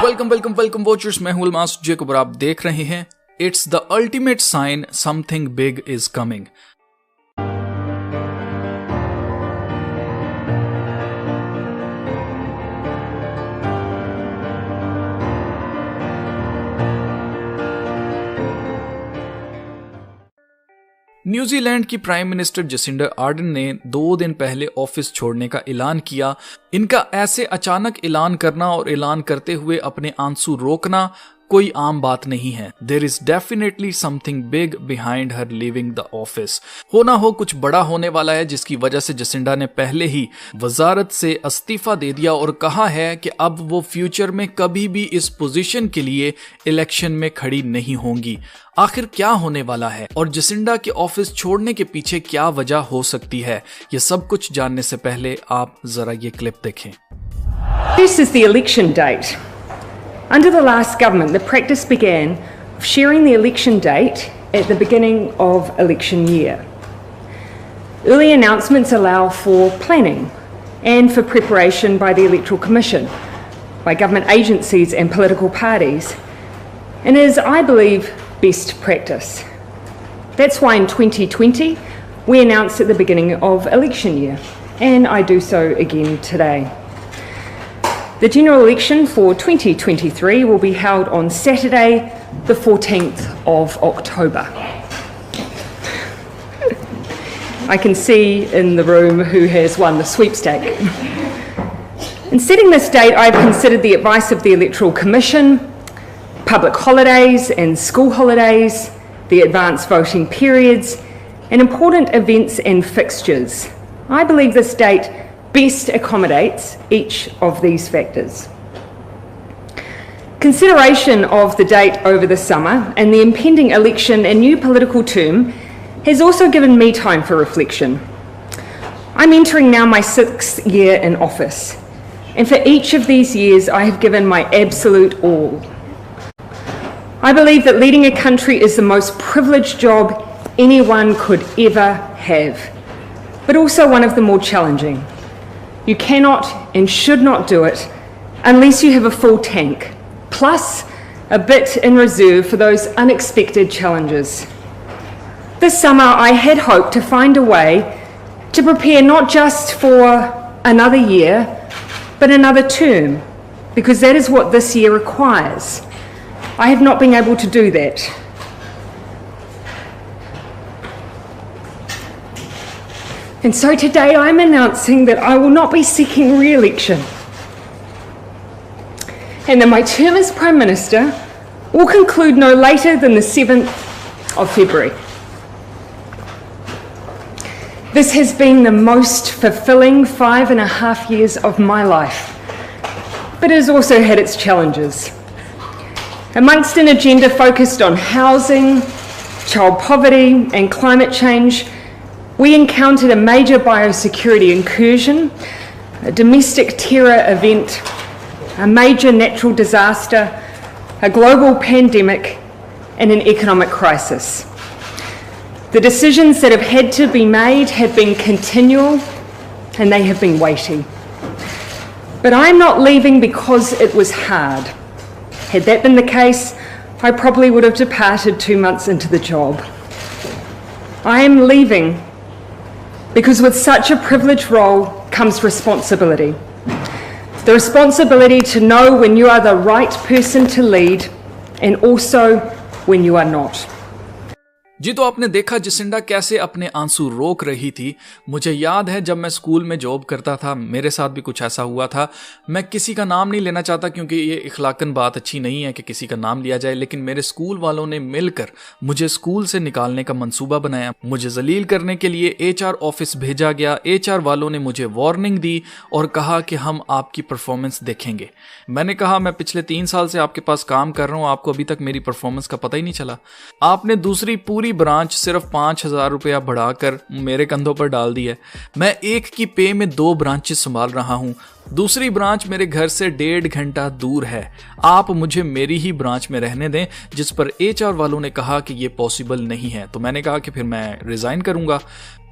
Welcome watchers. मैं हूं Almas Jacob और आप देख रहे हैं it's the ultimate sign something big is coming. New Zealand की प्राइम मिनिस्टर जसिंडा आर्डन ने 2 दिन पहले ऑफिस छोड़ने का ऐलान किया। इनका ऐसे अचानक ऐलान करना और ऐलान करते हुए अपने आंसू रोकना कोई आम बात नहीं है। There is definitely something big behind her leaving the office. हो ना हो कुछ बड़ा होने वाला है, जिसकी वजह से जसिंडा ने पहले ही वजारत से इस्तीफा दे दिया और कहा है कि अब वो फ्यूचर में कभी भी इस पोजीशन के लिए इलेक्शन में खड़ी नहीं होंगी। आखिर क्या होने वाला है और जसिंडा के ऑफिस छोड़ने के पीछे क्या वजह हो सकती है, ये सब कुछ जानने से पहले आप जरा ये क्लिप देखें। This is the election date. Under the last government, the practice began of sharing the election date at the beginning of election year. Early announcements allow for planning and for preparation by the Electoral Commission, by government agencies and political parties, and is, I believe, best practice. That's why in 2020 we announced at the beginning of election year, and I do so again today. The general election for 2023 will be held on Saturday, the 14th of October. I can see in the room who has won the sweepstake. In setting this date, I've considered the advice of the Electoral Commission, public holidays and school holidays, the advanced voting periods, and important events and fixtures. I believe this date best accommodates each of these factors. Consideration of the date over the summer and the impending election and new political term has also given me time for reflection. I'm entering now my 6th year in office, and for each of these years I have given my absolute all. I believe that leading a country is the most privileged job anyone could ever have, but also one of the more challenging. You cannot and should not do it unless you have a full tank, plus a bit in reserve for those unexpected challenges. This summer I had hoped to find a way to prepare not just for another year, but another term, because that is what this year requires. I have not been able to do that. And so today I'm announcing that I will not be seeking re-election, and that my term as Prime Minister will conclude no later than the 7th of February. This has been the most fulfilling 5.5 years of my life, but it has also had its challenges. Amongst an agenda focused on housing, child poverty and climate change, we encountered a major biosecurity incursion, a domestic terror event, a major natural disaster, a global pandemic, and an economic crisis. The decisions that have had to be made have been continual and they have been weighty. But I am not leaving because it was hard. Had that been the case, I probably would have departed 2 months into the job. I am leaving because with such a privileged role comes responsibility. The responsibility to know when you are the right person to lead and also when you are not. जी, तो आपने देखा Jacinda कैसे अपने आंसू रोक रही थी। मुझे याद है जब मैं स्कूल में जॉब करता था, मेरे साथ भी कुछ ऐसा हुआ था। मैं किसी का नाम नहीं लेना चाहता क्योंकि ये इखलाकन बात अच्छी नहीं है कि किसी का नाम लिया जाए, लेकिन मेरे स्कूल वालों ने मिलकर मुझे स्कूल से निकालने का मंसूबा बनाया। मुझे जलील करने के लिए HR ऑफिस भेजा गया। HR वालों ने मुझे वार्निंग दी और कहा कि हम आपकी परफॉर्मेंस देखेंगे। मैंने कहा मैं पिछले 3 साल से आपके पास काम कर रहा हूँ, आपको अभी तक मेरी परफॉर्मेंस का पता ही नहीं चला। आपने दूसरी पूरी ब्रांच सिर्फ 5,000 रुपया बढ़ाकर मेरे कंधों पर डाल दी है। मैं एक की पे में 2 ब्रांचेस संभाल रहा हूं। दूसरी ब्रांच मेरे घर से 1.5 घंटा दूर है। आप मुझे मेरी ही ब्रांच में रहने दें, जिस पर HR वालों ने कहा कि ये पॉसिबल नहीं है। तो मैंने कहा कि फिर मैं रिजाइन करूंगा।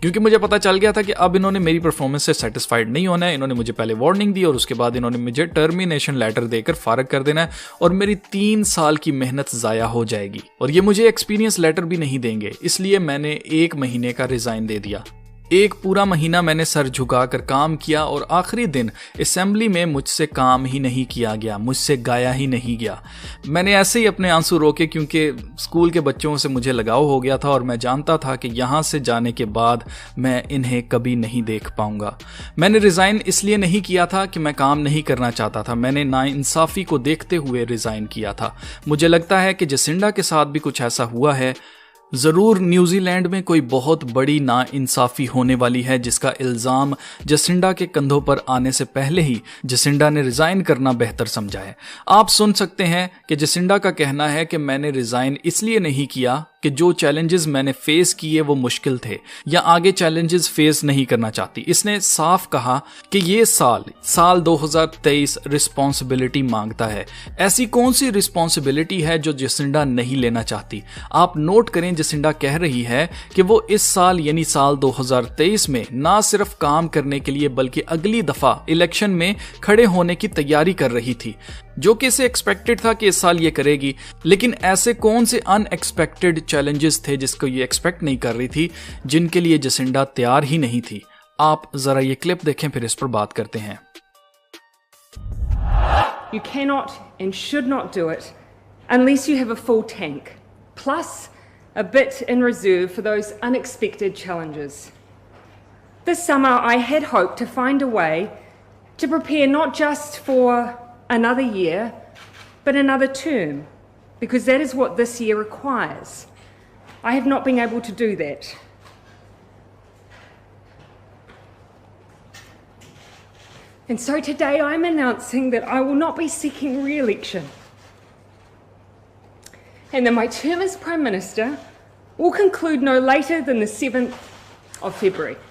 क्योंकि मुझे पता चल गया था कि अब इन्होंने मेरी परफॉर्मेंस से सेटिस्फाइड नहीं होना है। इन्होंने मुझे पहले वार्निंग दी और उसके बाद इन्होंने मुझे टर्मिनेशन लेटर देकर फारग कर देना है और मेरी 3 साल की मेहनत ज़ाया हो जाएगी और ये मुझे एक्सपीरियंस लेटर भी नहीं देंगे। इसलिए मैंने 1 महीने का रिज़ाइन दे दिया। 1 पूरा महीना मैंने सर झुकाकर काम किया और आखिरी दिन असेंबली में मुझसे काम ही नहीं किया गया, मुझसे गाया ही नहीं गया। मैंने ऐसे ही अपने आंसू रोके क्योंकि स्कूल के बच्चों से मुझे लगाव हो गया था और मैं जानता था कि यहाँ से जाने के बाद मैं इन्हें कभी नहीं देख पाऊंगा। मैंने रिज़ाइन इसलिए नहीं किया था कि मैं काम नहीं करना चाहता था, मैंने नाइंसाफ़ी को देखते हुए रिज़ाइन किया था। मुझे लगता है कि जसिंडा के साथ भी कुछ ऐसा हुआ है। ज़रूर न्यूजीलैंड में कोई बहुत बड़ी नाइंसाफ़ी होने वाली है जिसका इल्ज़ाम जसिंडा के कंधों पर आने से पहले ही जसिंडा ने रिज़ाइन करना बेहतर समझा है। आप सुन सकते हैं कि जसिंडा का कहना है कि मैंने रिज़ाइन इसलिए नहीं किया कि जो चैलेंजेस मैंने फेस किए वो मुश्किल थे या आगे चैलेंजेस फेस नहीं करना चाहती। इसने साफ कहा कि ये साल 2023 रिस्पॉन्सिबिलिटी मांगता है। ऐसी कौन सी रिस्पॉन्सिबिलिटी है जो जसिंडा नहीं लेना चाहती? आप नोट करें, जसिंडा कह रही है कि वो इस साल यानी साल 2023 में ना सिर्फ काम करने के लिए बल्कि अगली दफा इलेक्शन में खड़े होने की तैयारी कर रही थी, जो कि इसे एक्सपेक्टेड था कि इस साल ये करेगी। लेकिन ऐसे कौन से अनएक्सपेक्टेड चैलेंजेस थे जिसको ये एक्सपेक्ट नहीं कर रही थी, जिनके लिए जसिंडा तैयार ही नहीं थी? आप जरा ये क्लिप देखें, फिर इस पर बात करते हैं। You cannot and should not do it unless you have a full tank, plus a bit in reserve for those unexpected challenges. This summer I had hoped to find a way to prepare not just for another year, but another term, because that is what this year requires. I have not been able to do that. And so today I'm announcing that I will not be seeking re-election, and that my term as Prime Minister will conclude no later than the 7th of February.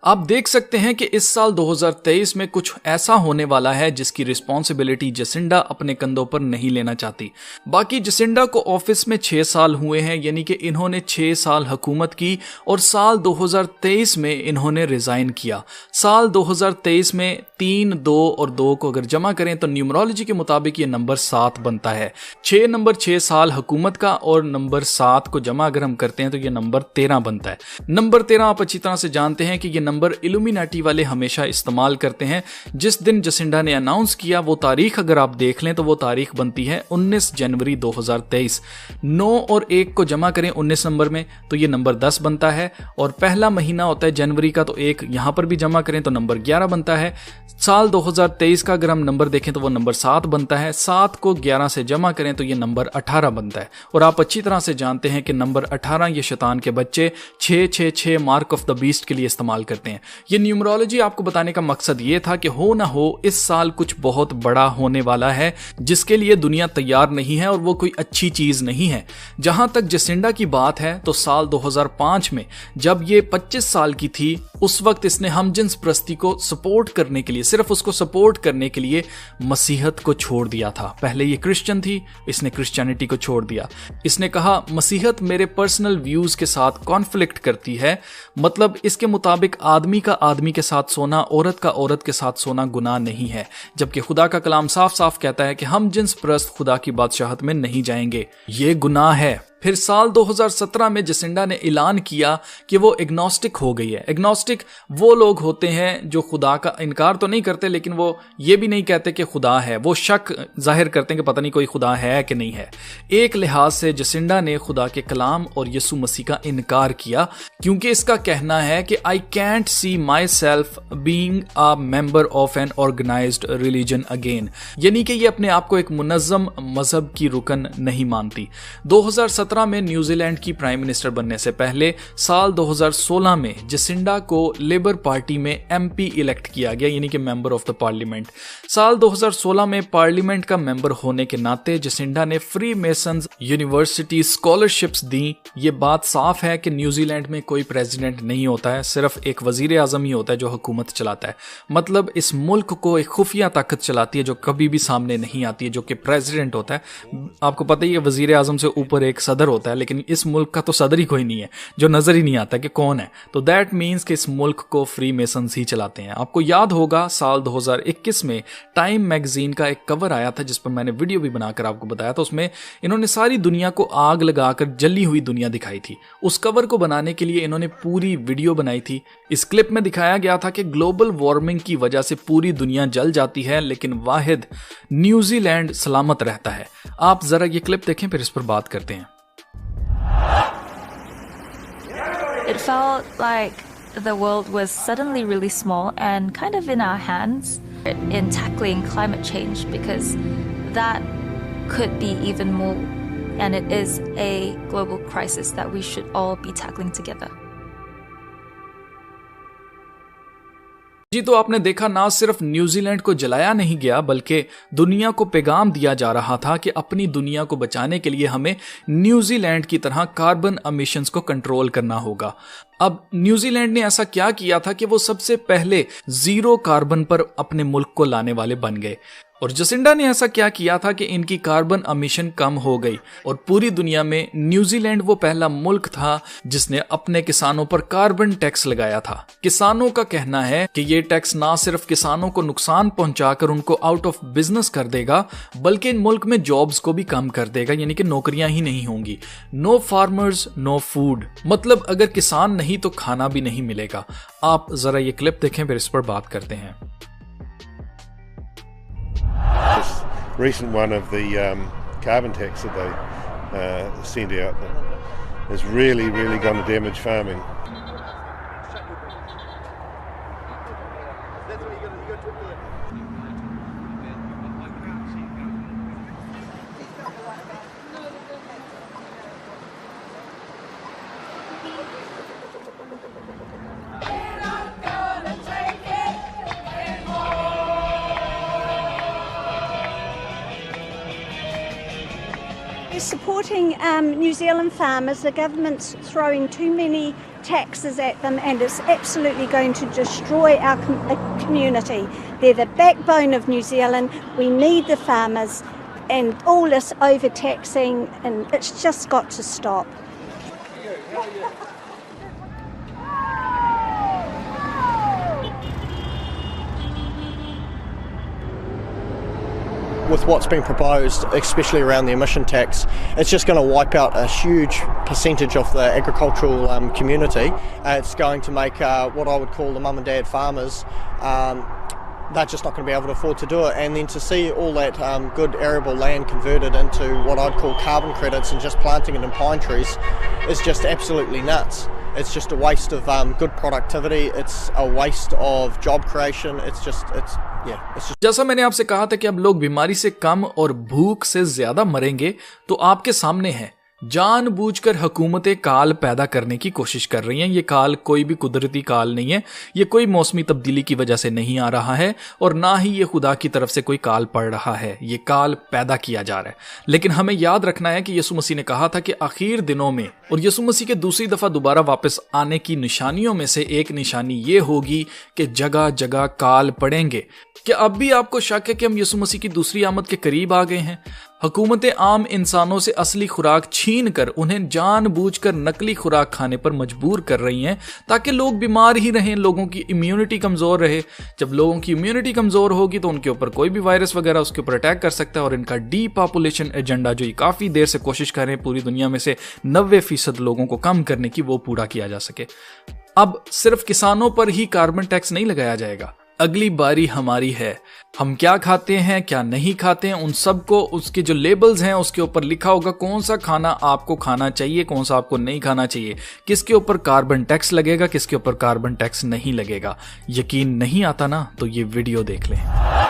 आप देख सकते हैं कि इस साल 2023 में कुछ ऐसा होने वाला है जिसकी रिस्पॉन्सिबिलिटी जसिंडा अपने कंधों पर नहीं लेना चाहती। बाकी जसिंडा को ऑफिस में 6 साल हुए हैं, यानी कि इन्होंने 6 साल हुकूमत की और साल 2023 में इन्होंने रिजाइन किया। साल 2023 में 3, 2 और 2 को अगर जमा करें तो न्यूमरोलॉजी के मुताबिक ये नंबर 7 बनता है। 6 नंबर 6 साल हुकूमत का और नंबर 7 को जमा अगर हम करते हैं तो ये नंबर 13 बनता है। नंबर 13 आप अच्छी तरह से जानते हैं कि ये नंबर इल्यूमिनाटी वाले हमेशा इस्तेमाल करते हैं। जिस दिन जसिंडा ने अनाउंस किया वो तारीख अगर आप देख लें तो वो तारीख बनती है 19 जनवरी 2023। 9 और 1 को जमा करें 19 नंबर में तो ये नंबर 10 बनता है, और पहला महीना होता है जनवरी का तो 1 यहां पर भी जमा करें तो नंबर 11 बनता है। साल 2023 का अगर हम नंबर देखें तो वो नंबर 7 बनता है। 7 को 11 से जमा करें तो ये नंबर 18 बनता है। और आप अच्छी तरह से जानते हैं कि नंबर 18 ये शैतान के बच्चे 666 मार्क ऑफ द बीस्ट के लिए इस्तेमाल करते हैं। ये न्यूमरोलॉजी आपको बताने का मकसद ये था कि हो ना हो इस साल कुछ बहुत बड़ा होने वाला है जिसके लिए दुनिया तैयार नहीं है और वो कोई अच्छी चीज नहीं है। जहां तक जसिंडा की बात है तो साल 2005 में जब ये 25 साल की थी उस वक्त इसने हमजिन्स प्रस्ती को सपोर्ट करने के लिए, सिर्फ उसको सपोर्ट करने के लिए मसीहत को छोड़ दिया था। पहले ये क्रिश्चियन थी, इसने क्रिश्चियनिटी को छोड़ दिया। इसने कहा मसीहत मेरे पर्सनल व्यूज के साथ कॉन्फ्लिक्ट करती है, मतलब इसके मुताबिक आदमी का आदमी के साथ सोना, औरत का औरत के साथ सोना गुनाह नहीं है, जबकि खुदा का कलाम साफ साफ कहता है कि हम जिन्स प्रस्त खुदा की बादशाहत में नहीं जाएंगे, ये गुनाह है। फिर साल 2017 में जसिंडा ने ऐलान किया कि वो एग्नोस्टिक हो गई है। एग्नोस्टिक वो लोग होते हैं जो खुदा का इनकार तो नहीं करते लेकिन वो ये भी नहीं कहते कि खुदा है, वो शक जाहिर करते हैं कि पता नहीं कोई खुदा है कि नहीं है। एक लिहाज से जसिंडा ने खुदा के कलाम और यीशु मसीह का इनकार किया क्योंकि इसका कहना है कि I can't see myself being a member of an organised religion again, यानी कि ये अपने आप को एक मुनज़्ज़म मजहब की रुकन नहीं मानती। 2017 में न्यूजीलैंड की प्राइम मिनिस्टर बनने से पहले साल 2016 में जसिंडा को लेबर पार्टी में एमपी इलेक्ट किया गया, यानी कि मेंबर ऑफ द पार्लियामेंट। साल 2016 में पार्लियामेंट का मेंबर होने के नाते जसिंडा ने फ्री मेसन्स यूनिवर्सिटी स्कॉलरशिप्स दी। ये बात साफ है कि न्यूजीलैंड में कोई प्रेसिडेंट नहीं होता है, सिर्फ एक वजीर आजम ही होता है जो हुकूमत चलाता है। मतलब इस मुल्क को एक खुफिया ताकत चलाती है जो कभी भी सामने नहीं आती है, जो कि प्रेसिडेंट होता है। आपको पता ही है वजीर आजम से ऊपर एक सदर सदर होता है, लेकिन इस मुल्क का तो सदर ही कोई नहीं है, जो नजर ही नहीं आता कि कौन है। तो दैट मीन्स कि इस मुल्क को फ्री मेसन्स ही चलाते हैं। आपको याद होगा साल 2021 में टाइम मैगजीन का एक कवर आया था जिस पर मैंने वीडियो भी बनाकर आपको बताया था। उसमें इन्होंने सारी दुनिया को आग लगाकर जली हुई दुनिया दिखाई थी। उस कवर को बनाने के लिए इन्होंने पूरी वीडियो बनाई थी। इस क्लिप में दिखाया गया था कि ग्लोबल वार्मिंग की वजह से पूरी दुनिया जल जाती है, लेकिन वाहिद न्यूजीलैंड सलामत रहता है। आप जरा ये क्लिप देखें, फिर इस पर बात करते हैं। It felt like the world was suddenly really small and kind of in our hands in tackling climate change, because that could be even more, and it is a global crisis that we should all be tackling together. जी, तो आपने देखा ना सिर्फ New Zealand को जलाया नहीं गया, बल्कि दुनिया को पैगाम दिया जा रहा था कि अपनी दुनिया को बचाने के लिए हमें न्यूजीलैंड की तरह कार्बन एमिशंस को कंट्रोल करना होगा। अब न्यूजीलैंड ने ऐसा क्या किया था कि वो सबसे पहले जीरो कार्बन पर अपने मुल्क को लाने वाले बन गए, और जसिंडा ने ऐसा क्या किया था कि इनकी कार्बन एमिशन कम हो गई, और पूरी दुनिया में न्यूजीलैंड वो पहला मुल्क था जिसने अपने किसानों पर कार्बन टैक्स लगाया था। किसानों का कहना है कि ये टैक्स ना सिर्फ किसानों को नुकसान पहुंचाकर उनको आउट ऑफ बिजनेस कर देगा, बल्कि इन मुल्क में जॉब्स को भी कम कर देगा, यानी कि नौकरियां ही नहीं होंगी। नो फार्मर्स नो फूड, मतलब अगर किसान नहीं तो खाना भी नहीं मिलेगा। आप जरा ये क्लिप देखें, फिर इस पर बात करते हैं। This recent one of the carbon tax that they sent out that is really going to damage farming. Supporting New Zealand farmers, the government's throwing too many taxes at them, and it's absolutely going to destroy our community. They're the backbone of New Zealand. We need the farmers, and all this overtaxing, and it's just got to stop. With what's been proposed, especially around the emission tax, it's just going to wipe out a huge percentage of the agricultural community. It's going to make what I would call the mum and dad farmers, they're just not going to be able to afford to do it. And then to see all that good arable land converted into what I'd call carbon credits and just planting it in pine trees is just absolutely nuts. It's just a waste of good productivity. It's a waste of job creation. It's just जैसा मैंने आपसे कहा था कि अब लोग बीमारी से कम और भूख से ज्यादा मरेंगे, तो आपके सामने है जानबूझकर हुकूमतें काल पैदा करने की कोशिश कर रही हैं। ये काल कोई भी कुदरती काल नहीं है, ये कोई मौसमी तब्दीली की वजह से नहीं आ रहा है, और ना ही ये खुदा की तरफ से कोई काल पड़ रहा है। ये काल पैदा किया जा रहा है। लेकिन हमें याद रखना है कि यीशु मसीह ने कहा था कि आखिर दिनों में, और यीशु मसीह के दूसरी दफा दोबारा वापस आने की निशानियों में से एक निशानी ये होगी कि जगह जगह काल पड़ेंगे। क्या अब भी आपको शक है कि हम यीशु मसीह की दूसरी आमद के करीब आ गए हैं? हुकूमतें आम इंसानों से असली खुराक छीन कर उन्हें जानबूझकर नकली खुराक खाने पर मजबूर कर रही हैं, ताकि लोग बीमार ही रहें, लोगों की इम्यूनिटी कमजोर रहे। जब लोगों की इम्यूनिटी कमजोर होगी तो उनके ऊपर कोई भी वायरस वगैरह उसके ऊपर अटैक कर सकता है, और इनका डीपॉपुलेशन एजेंडा जो ये काफी देर से कोशिश कर रहे हैं पूरी दुनिया में से 90% लोगों को कम करने की, वो पूरा किया जा सके। अब सिर्फ किसानों पर ही कार्बन टैक्स नहीं लगाया जाएगा, अगली बारी हमारी है। हम क्या खाते हैं क्या नहीं खाते हैं, उन सबको उसके जो लेबल्स हैं उसके ऊपर लिखा होगा कौन सा खाना आपको खाना चाहिए, कौन सा आपको नहीं खाना चाहिए, किसके ऊपर कार्बन टैक्स लगेगा, किसके ऊपर कार्बन टैक्स नहीं लगेगा। यकीन नहीं आता ना तो ये वीडियो देख लें।